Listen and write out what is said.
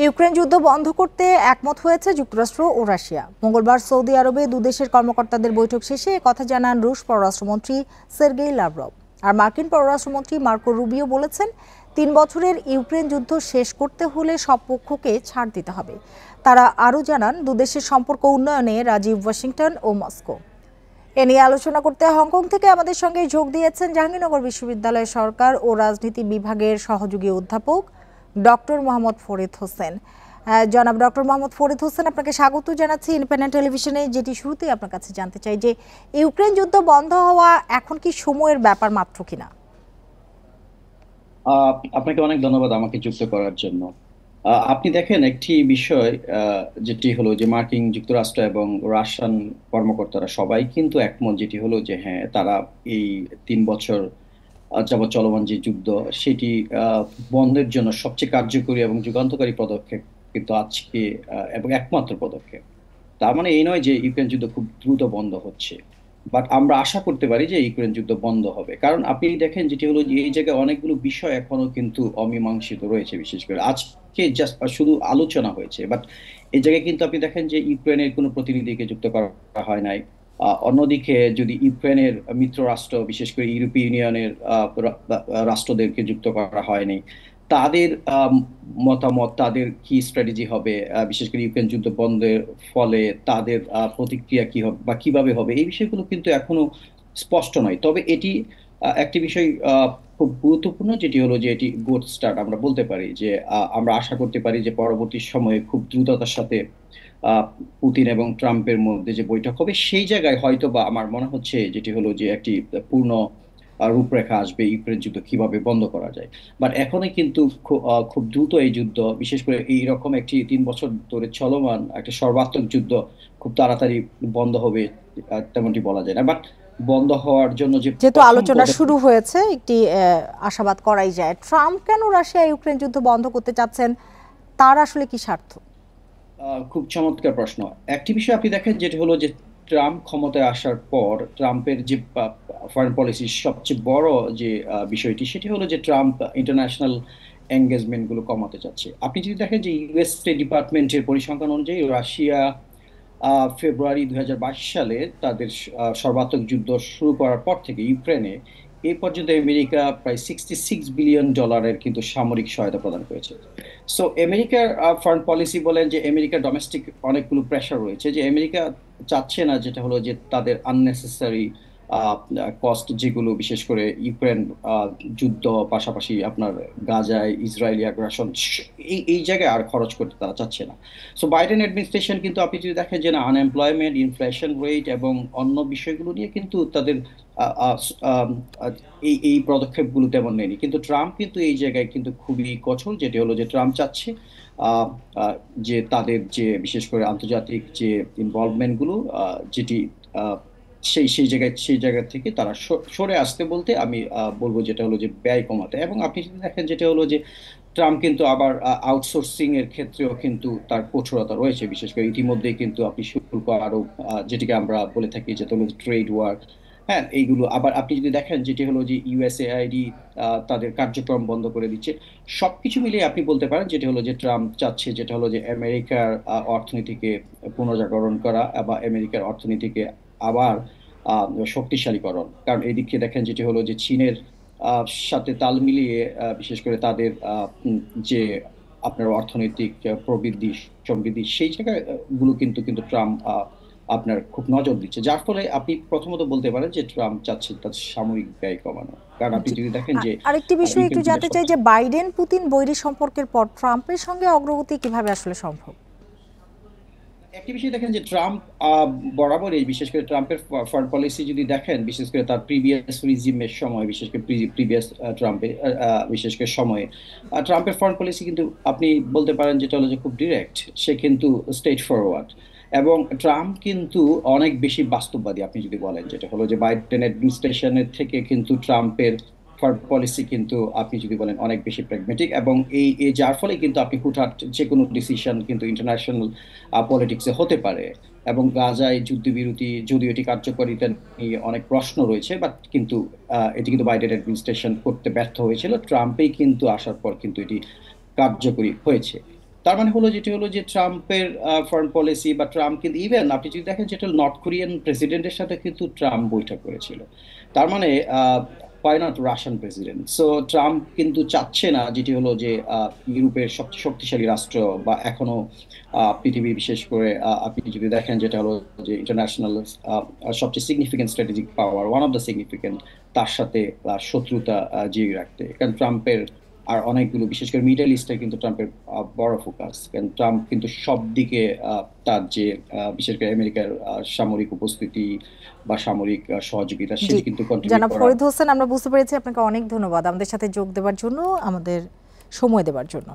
Ukraine যুদ্ধ বন্ধ করতে একমত হয়েছে যুক্তরাষ্ট্র ও রাশিয়া। মঙ্গলবার সৌদি আরবে দুদেশের কর্মকর্তাদের বৈঠক শেষে কথা জানান রুশ পররাষ্ট্রমন্ত্রী সের্গেই লাভরভ। আর মার্কিন পররাষ্ট্রমন্ত্রী মার্কো রুবিও বলেছেন, 3 বছরের ইউক্রেন যুদ্ধ শেষ করতে হলে সব পক্ষকে ছাড় দিতে হবে। তারা আরও জানান, দুদেশের সম্পর্ক উন্নয়নে রাজি ওয়াশিংটন ও মস্কো। এ নিয়ে আলোচনা করতে হংকং থেকে আমাদের সঙ্গে যোগ দিয়েছেন জাহাঙ্গীরনগর বিশ্ববিদ্যালয়ের সরকার ও রাজনীতি বিভাগের সহযোগী অধ্যাপক ডক্টর মোহাম্মদ ফরিদ হোসেন। জনাব ডক্টর মোহাম্মদ ফরিদ হোসেন, আপনাকে স্বাগত জানাচ্ছি ইন্ডিপেন্ডেন্ট টেলিভিশনে। যেটি শুরুতেই আপনার কাছে জানতে চাই যে ইউক্রেন যুদ্ধ বন্ধ হওয়া এখন কি সময়ের ব্যাপার মাত্র কিনা? আপনাকে অনেক ধন্যবাদ আমাকে যুক্ত করার জন্য। আপনি দেখেন একটি বিষয়, যেটি হলো যে মার্কিন যুক্তরাষ্ট্র এবং রাশিয়ান কর্মকর্তারা সবাই কিন্তু একমত, যেটি হলো যে হ্যাঁ, তারা এই 3 বছর যাবৎ চলমান যে যুদ্ধ, সেটি বন্ধের জন্য সবচেয়ে কার্যকরী এবং যুগান্তকারী পদক্ষেপ কিন্তু আজকে, এবং একমাত্র পদক্ষেপ। তার মানে এই নয় যে ইউক্রেন যুদ্ধ খুব দ্রুত বন্ধ হচ্ছে, বাট আমরা আশা করতে পারি যে ইউক্রেন যুদ্ধ বন্ধ হবে। কারণ আপনি দেখেন যেটি হলো যে এই জায়গায় অনেকগুলো বিষয় এখনো কিন্তু অমীমাংসিত রয়েছে। বিশেষ করে আজকে জাস্ট শুধু আলোচনা হয়েছে, বাট এই জায়গায় কিন্তু আপনি দেখেন যে ইউক্রেনের কোনো প্রতিনিধিকে যুক্ত করা হয় নাই। অন্যদিকে যদি ইউক্রেনের মিত্র রাষ্ট্র, বিশেষ করে ইউরোপীয় ইউনিয়নের রাষ্ট্রদেরকে যুক্ত করা হয়নি। তাদের মতামত, তাদের কি স্ট্র্যাটেজি হবে, বিশেষ করে ইউক্রেন যুদ্ধ বন্ধের ফলে তাদের প্রতিক্রিয়া কি হবে বা কিভাবে হবে, এই বিষয়গুলো কিন্তু এখনো স্পষ্ট নয়। তবে এটি একটি বিষয় খুব গুরুত্বপূর্ণ, যেটি হলো যে এটি গুড স্টার্ট। আমরা বলতে পারি যে আমরা আশা করতে পারি যে পরবর্তী সময়ে খুব দ্রুততার সাথে পুতিন এবং ট্রাম্পের মধ্যে যে বৈঠক হবে, সেই জায়গায় হয়তো বা আমার মনে হচ্ছে যেটি হলো যে একটি পূর্ণ রূপরেখা আসবে ইউক্রেন যুদ্ধ কিভাবে বন্ধ করা যায়। বাট এখনই কিন্তু খুব দ্রুত এই যুদ্ধ, বিশেষ করে এই রকম একটি 3 বছর ধরে চলমান একটা সর্বাত্মক যুদ্ধ খুব তাড়াতাড়ি বন্ধ হবে তেমনটি বলা যায় না। বাট বন্ধ হওয়ার জন্য যে যেহেতু প্রথম আলোচনা শুরু পদক্ষেপ, হয়েছে, একটি আশাবাদ করাই যায়। ট্রাম্প কেন রাশিয়া ইউক্রেন যুদ্ধ বন্ধ করতে চাচ্ছেন? তার আসলে কি স্বার্থ? খুব চমৎকার প্রশ্ন। একটি বিষয় আপনি দেখেন যেটা হলো যে ট্রাম্প ক্ষমতায় আসার পর ট্রাম্পের যে ফরেন পলিসির সবচেয়ে বড় যে বিষয়টি, সেটি হলো যে ট্রাম্প ইন্টারন্যাশনাল এঙ্গেজমেন্ট গুলো কমাতে চাচ্ছে। আপনি যদি দেখেন যে ইউএস স্টেট ডিপার্টমেন্টের পরিসংখ্যান অনুযায়ী রাশিয়া ফেব্রুয়ারি 2022 সালে তাদের সর্বাত্মক যুদ্ধ শুরু করার পর থেকে ইউক্রেনে এই পর্যন্ত আমেরিকা প্রায় $66 বিলিয়ন কিন্তু সামরিক সহায়তা প্রদান করেছে। সো আমেরিকার ফরেন পলিসি বলেন যে আমেরিকার ডোমেস্টিক অনেকগুলো প্রেশার রয়েছে, যে আমেরিকা চাচ্ছে না যেটা হলো যে তাদের আননেসেসারি কস্ট, যেগুলো বিশেষ করে ইউক্রেন যুদ্ধ, পাশাপাশি আপনার গাজায় ইসরায়েলি আগ্রাসন, এই এই জায়গায় আর খরচ করতে তারা চাচ্ছে না। সো বাইডেন অ্যাডমিনিস্ট্রেশন কিন্তু আপনি যদি দেখেন যে না, আনএমপ্লয়মেন্ট, ইনফ্লেশন রেট এবং অন্য বিষয়গুলো নিয়ে কিন্তু তাদের আহ, আহ, আহ, আহ, এই এই পদক্ষেপগুলো তেমন নেয়নি। কিন্তু ট্রাম্প কিন্তু এই জায়গায় কিন্তু খুবই কঠোর, যেটি হলো যে ট্রাম্প চাচ্ছে আহ, আহ, যে তাদের যে বিশেষ করে আন্তর্জাতিক যে ইনভলভমেন্ট গুলো, যেটি আহ, সেই জায়গা থেকে তারা সরে আসতে, বলতে আমি বলবো যেটা হলো যে ব্যয় কমাতে। এবং আপনি যদি দেখেন যেটা হলো যে ট্রাম্প কিন্তু আবার আউটসোর্সিং এর ক্ষেত্রেও কিন্তু তার কঠোরতা রয়েছে। বিশেষ করে ইতিমধ্যেই কিন্তু আপনি শুল্ক আরোপ, যেটিকে আমরা বলে থাকি যেটা হলো ট্রেড ওয়ার, হ্যাঁ, এইগুলো আবার আপনি যদি দেখেন যেটি হলো যে ইউএসএআইডি তাদের কার্যক্রম বন্ধ করে দিচ্ছে। সবকিছু মিলিয়ে আপনি বলতে পারেন যেটি হলো যে ট্রাম্প চাচ্ছে যেটা হলো যে আমেরিকার অর্থনীতিকে পুনর্জাগরণ করা বা আমেরিকার অর্থনীতিকে আবার শক্তিশালীকরণ। কারণ এদিকে দেখেন যেটি হলো যে চীনের সাথে তাল মিলিয়ে, বিশেষ করে তাদের যে আপনার অর্থনৈতিক প্রবৃদ্ধি, সমৃদ্ধি, সেই জায়গায় গুলো কিন্তু কিন্তু ট্রাম্প আপনার খুব নজর দিচ্ছে। যার ফলে আপনি প্রথমত বলতে পারেন যে ট্রাম্প চাচ্ছে তার সামরিক ব্যয় কমানো। কারণ আপনি জি। যদি দেখেন যে আরেকটি বিষয় একটু ইউক্রেন যুদ্ধের জানতে চাই যে সবচেয়ে বাইডেন পুতিন বৈরী সম্পর্কের পর ট্রাম্পের সঙ্গে অগ্রগতি কিভাবে আসলে সম্ভব? একটি বিষয় দেখেন যে ট্রাম্প বরাবরই, বিশেষ করে ট্রাম্পের ফরেন পলিসি যদি দেখেন, বিশেষ করে তার প্রিভিয়াস রিজিমের সময়, বিশেষ করে প্রিভিয়াস ট্রাম্পের বিশেষ করে সময়ে ট্রাম্পের ফরেন পলিসি কিন্তু আপনি বলতে পারেন যেটা হলো যে খুব ডিরেক্ট, সে কিন্তু স্ট্রেট ফরওয়ার্ড। এবং ট্রাম্প কিন্তু অনেক বেশি বাস্তববাদী। আপনি যদি বলেন যেটা হলো যে বাইডেন অ্যাডমিনিস্ট্রেশনের থেকে কিন্তু ট্রাম্পের ফরেন পলিসি কিন্তু আপনি যদি বলেন অনেক বেশি প্র্যাগমেটিক, এবং এই যার ফলে কিন্তু আপনি হুটহাট যে কোনো ডিসিশন কিন্তু ইন্টারন্যাশনাল পলিটিক্সে হতে পারে। এবং গাজায় যুদ্ধবিরতি, যদিও এটি কার্যকারিতা নিয়ে অনেক প্রশ্ন রয়েছে, বাট কিন্তু এটি কিন্তু বাইডেন অ্যাডমিনিস্ট্রেশন করতে ব্যর্থ হয়েছিল। ট্রাম্পেই কিন্তু আসার পর কিন্তু এটি কার্যকরী হয়েছে। তার মানে হলো যেটি হলো যে ট্রাম্পের ফরেন পলিসি বা ট্রাম্প কিন্তু ইভেন আপনি যদি দেখেন যেটা নর্থ কোরিয়ান প্রেসিডেন্টের সাথে কিন্তু ট্রাম্প বৈঠক করেছিল। তার মানে why not Russian president? So Trump কিন্তু চাচ্ছে না যেটি হলো যে ইউরোপের সবচেয়ে শক্তিশালী রাষ্ট্র বা এখনো পৃথিবী বিশেষ করে আপনি যদি দেখেন যেটা হলো যে ইন্টারন্যাশনাল সবচেয়ে significant strategic power, one of the significant, তার সাথে শত্রুতা জিয়ে রাখতে। কারণ ট্রাম্পের আর অনেকগুলো বিশেষ করে মিডল ইস্টে কিন্তু ট্রাম্পের বড় ফোকাস, কারণ ট্রাম্প কিন্তু সব দিকে তার যে বিশেষ করে আমেরিকার সামরিক উপস্থিতি বা সামরিক সহযোগিতা জি, সেটি কিন্তু কন্টিনিউ জনাব করা। ফরিদ হোসেন, আমরা বুঝতে পেরেছি। আপনাকে অনেক ধন্যবাদ আমাদের সাথে যোগ দেওয়ার জন্য, আমাদের সময় দেওয়ার জন্য।